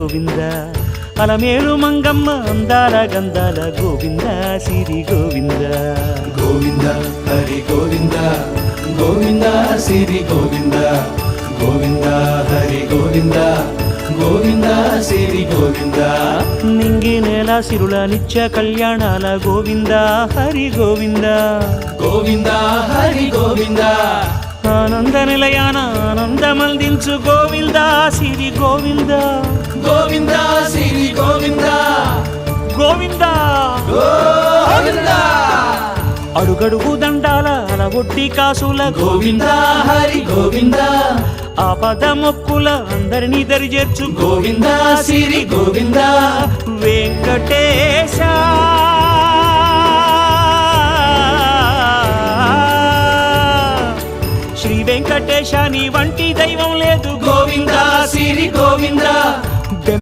గోవింద అలమేలు మంగమ్మ అందాల గంధాల గోవింద సిరి గోవింద గోవింద హరి గోవింద గోవింద సిరి గోవింద గోవింద హరి గోవింద గోవింద సిరి గోవింద నింగి నేల సిరుల నిత్య కళ్యాణాల గోవింద హరి గోవింద గోవింద హరి గోవింద ఆనంద నిలయాన ఆనందమందించు గోవింద సిరి గోవింద గోవింద సిరి గోవింద గోవింద గోవింద అడుగడుగు దండాల అలవొడ్డి కాసుల గోవింద హరి గోవింద ఆపద మొక్కుల అందరినీ దరిచేర్చు గోవింద సిరి గోవింద వెంకటేశ శ్రీ వెంకటేశ నీ వంటి దైవం లేదు గోవింద సిరి గోవింద